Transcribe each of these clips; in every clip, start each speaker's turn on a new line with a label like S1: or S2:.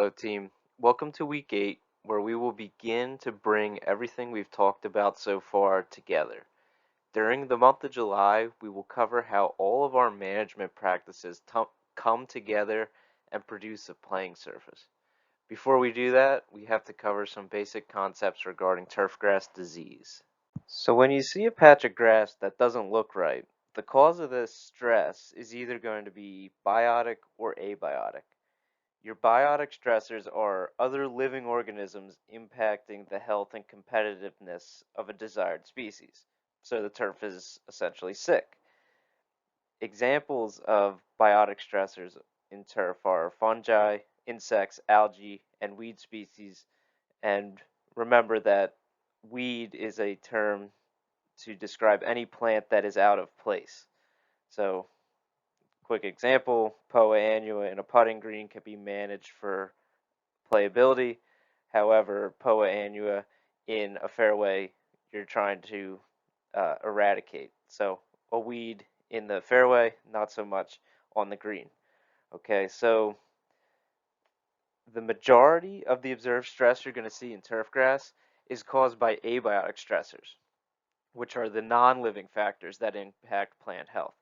S1: Hello, team. Welcome to week 8, where we will begin to bring everything we've talked about so far together. During the month of July, we will cover how all of our management practices come together and produce a playing surface. Before we do that, we have to cover some basic concepts regarding turfgrass disease. So, when you see a patch of grass that doesn't look right, the cause of this stress is either going to be biotic or abiotic. Your biotic stressors are other living organisms impacting the health and competitiveness of a desired species. So the turf is essentially sick. Examples of biotic stressors in turf are fungi, insects, algae, and weed species. And remember that weed is a term to describe any plant that is out of place. So quick example, Poa annua in a putting green can be managed for playability. However, Poa annua in a fairway you're trying to eradicate. So a weed in the fairway, not so much on the green. Okay, so the majority of the observed stress you're going to see in turfgrass is caused by abiotic stressors, which are the non-living factors that impact plant health.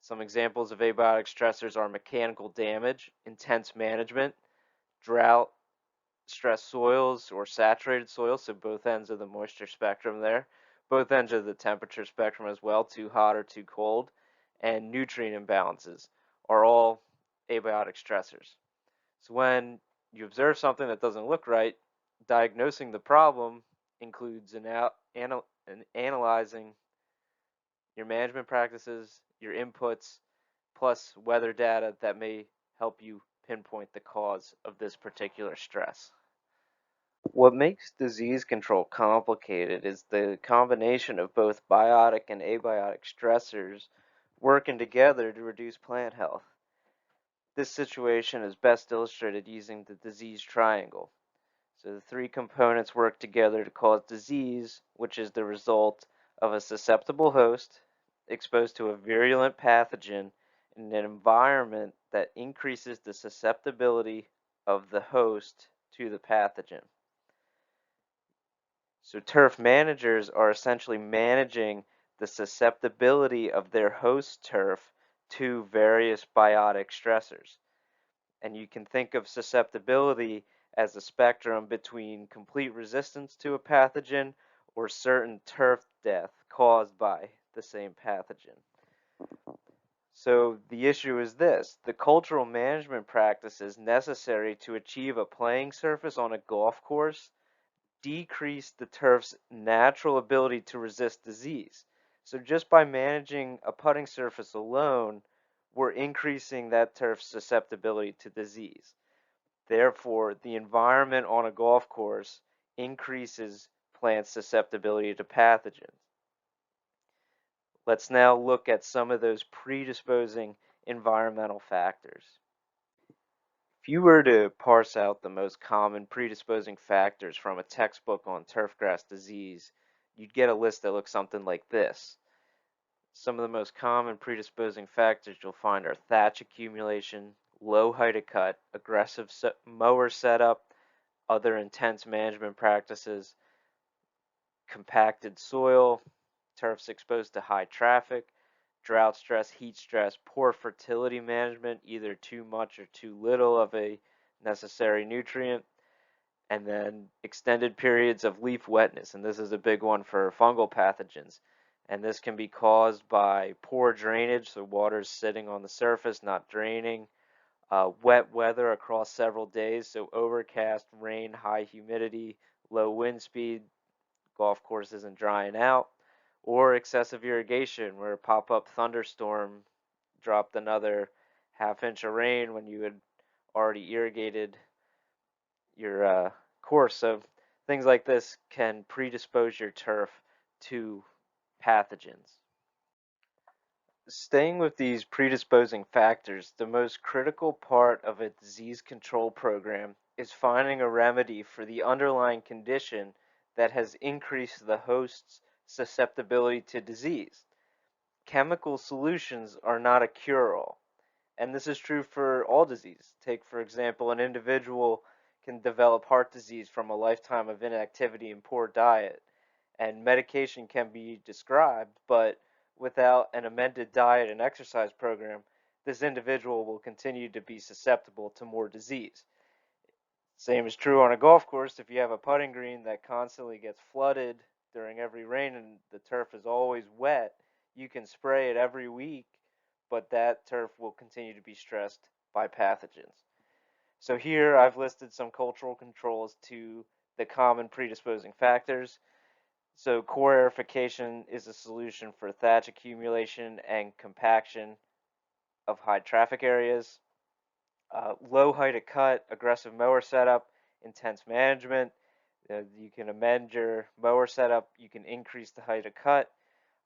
S1: Some examples of abiotic stressors are mechanical damage, intense management, drought, stressed soils or saturated soils, so both ends of the moisture spectrum there, both ends of the temperature spectrum as well, too hot or too cold, and nutrient imbalances are all abiotic stressors. So when you observe something that doesn't look right, diagnosing the problem includes analyzing your management practices, your inputs, plus weather data that may help you pinpoint the cause of this particular stress. What makes disease control complicated is the combination of both biotic and abiotic stressors working together to reduce plant health. This situation is best illustrated using the disease triangle. So the three components work together to cause disease, which is the result of a susceptible host exposed to a virulent pathogen in an environment that increases the susceptibility of the host to the pathogen. So turf managers are essentially managing the susceptibility of their host turf to various biotic stressors. And you can think of susceptibility as a spectrum between complete resistance to a pathogen or certain turf death caused by the same pathogen. So the issue is this: the cultural management practices necessary to achieve a playing surface on a golf course decrease the turf's natural ability to resist disease. So just by managing a putting surface alone, we're increasing that turf's susceptibility to disease. Therefore, the environment on a golf course increases plant susceptibility to pathogens. Let's now look at some of those predisposing environmental factors. If you were to parse out the most common predisposing factors from a textbook on turfgrass disease, you'd get a list that looks something like this. Some of the most common predisposing factors you'll find are thatch accumulation, low height of cut, aggressive mower setup, other intense management practices, compacted soil, turfs exposed to high traffic, drought stress, heat stress, poor fertility management, either too much or too little of a necessary nutrient, and then extended periods of leaf wetness. And this is a big one for fungal pathogens. And this can be caused by poor drainage, so water's sitting on the surface, not draining, wet weather across several days, so overcast, rain, high humidity, low wind speed, golf course isn't drying out, or excessive irrigation where a pop-up thunderstorm dropped another half-inch of rain when you had already irrigated your course. So things like this can predispose your turf to pathogens. Staying with these predisposing factors, the most critical part of a disease control program is finding a remedy for the underlying condition that has increased the host's susceptibility to disease. Chemical solutions are not a cure-all, and this is true for all disease. Take, for example, an individual can develop heart disease from a lifetime of inactivity and poor diet, and medication can be prescribed, but without an amended diet and exercise program, this individual will continue to be susceptible to more disease. Same is true on a golf course. If you have a putting green that constantly gets flooded during every rain and the turf is always wet, you can spray it every week, but that turf will continue to be stressed by pathogens. So here I've listed some cultural controls to the common predisposing factors. So core aerification is a solution for thatch accumulation and compaction of high traffic areas. Low height of cut, aggressive mower setup, intense management. You can amend your mower setup. You can increase the height of cut.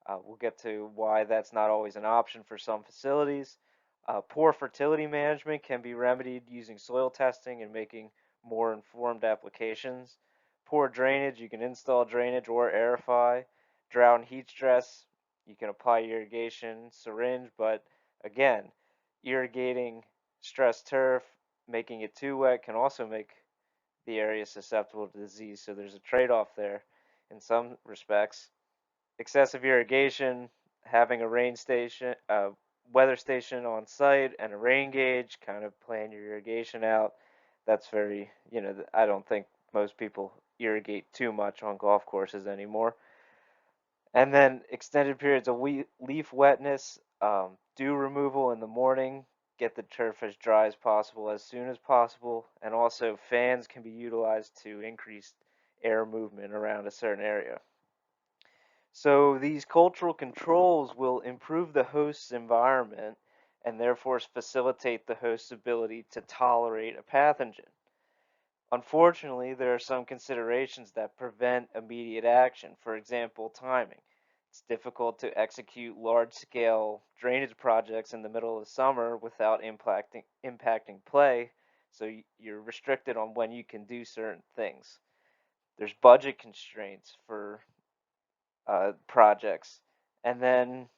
S1: We'll get to why that's not always an option for some facilities. Poor fertility management can be remedied using soil testing and making more informed applications. Poor drainage, you can install drainage or aerify. Drought and heat stress, you can apply irrigation, syringe, but again, irrigating stressed turf, making it too wet can also make the area susceptible to disease. So there's a trade-off there in some respects. Excessive irrigation, having a weather station on site and a rain gauge, kind of plan your irrigation out. That's very, I don't think most people irrigate too much on golf courses anymore. And then extended periods of leaf wetness, dew removal in the morning, get the turf as dry as possible as soon as possible, and also fans can be utilized to increase air movement around a certain area. So these cultural controls will improve the host's environment and therefore facilitate the host's ability to tolerate a pathogen. Unfortunately, there are some considerations that prevent immediate action. For example, timing. It's difficult to execute large-scale drainage projects in the middle of summer without impacting play, so you're restricted on when you can do certain things. There's budget constraints for projects, and then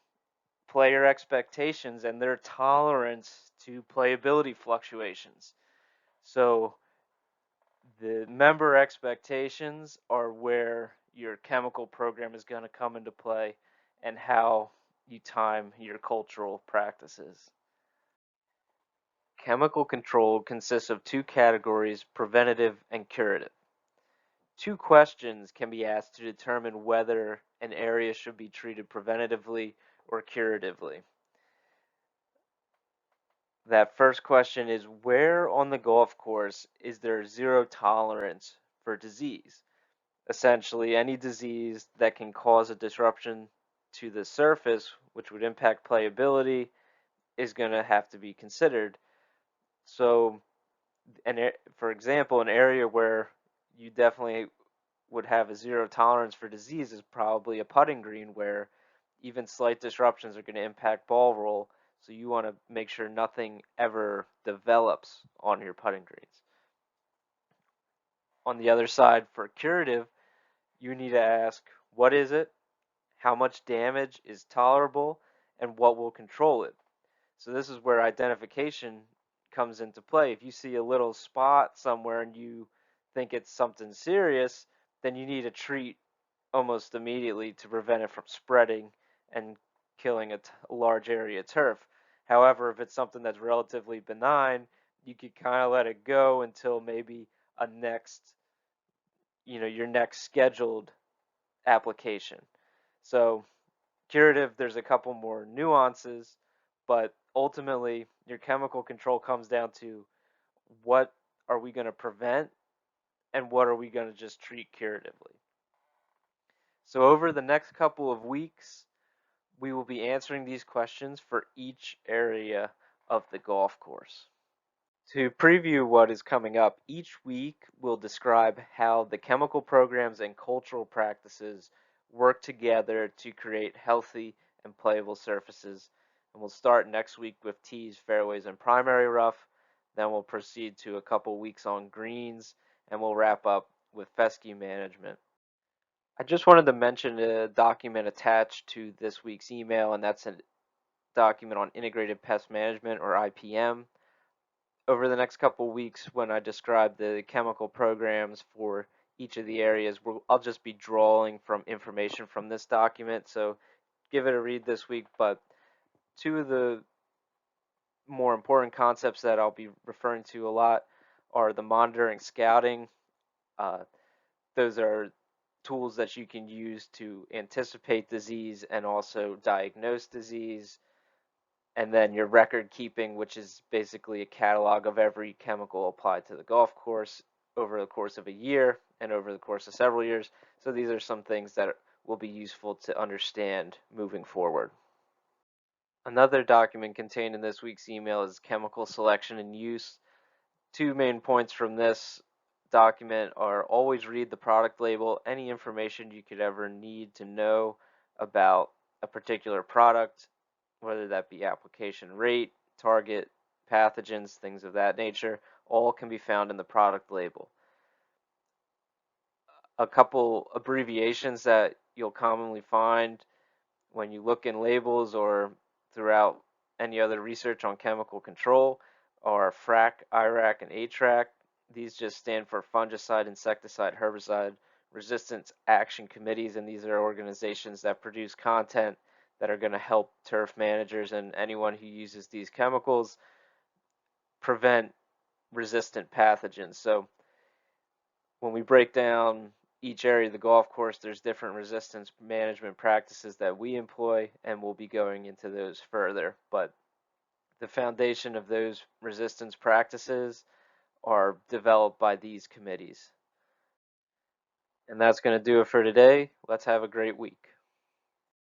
S1: player expectations and their tolerance to playability fluctuations. So the member expectations are where your chemical program is going to come into play and how you time your cultural practices. Chemical control consists of two categories, preventative and curative. Two questions can be asked to determine whether an area should be treated preventatively or curatively. That first question is, where on the golf course is there zero tolerance for disease? Essentially, any disease that can cause a disruption to the surface, which would impact playability, is going to have to be considered. So, for example, an area where you definitely would have a zero tolerance for disease is probably a putting green, where even slight disruptions are going to impact ball roll. So you want to make sure nothing ever develops on your putting greens. On the other side, for curative, you need to ask, what is it? How much damage is tolerable? And what will control it? So this is where identification comes into play. If you see a little spot somewhere and you think it's something serious, then you need to treat almost immediately to prevent it from spreading and killing a large area of turf. However, if it's something that's relatively benign, you could kind of let it go until maybe your next scheduled application. So curative, there's a couple more nuances, but ultimately your chemical control comes down to what are we going to prevent and what are we going to just treat curatively. So over the next couple of weeks, we will be answering these questions for each area of the golf course. To preview what is coming up, each week we'll describe how the chemical programs and cultural practices work together to create healthy and playable surfaces. And we'll start next week with tees, fairways, and primary rough. Then we'll proceed to a couple weeks on greens, and we'll wrap up with fescue management. I just wanted to mention a document attached to this week's email, and that's a document on integrated pest management, or IPM. over the next couple weeks, when I describe the chemical programs for each of the areas, I'll just be drawing from information from this document. So give it a read this week. But two of the more important concepts that I'll be referring to a lot are the monitoring scouting. Uh, those are tools that you can use to anticipate disease and also diagnose disease. And then your record keeping, which is basically a catalog of every chemical applied to the golf course over the course of a year and over the course of several years. So these are some things that will be useful to understand moving forward. Another document contained in this week's email is chemical selection and use. Two main points from this document are: always read the product label. Any information you could ever need to know about a particular product, whether that be application rate, target, pathogens, things of that nature, all can be found in the product label. A couple abbreviations that you'll commonly find when you look in labels or throughout any other research on chemical control are FRAC, IRAC, and ATRAC. These just stand for fungicide, insecticide, herbicide resistance action committees, and these are organizations that produce content that are going to help turf managers and anyone who uses these chemicals prevent resistant pathogens. So when we break down each area of the golf course, there's different resistance management practices that we employ, and we'll be going into those further. But the foundation of those resistance practices are developed by these committees. And that's going to do it for today. Let's have a great week.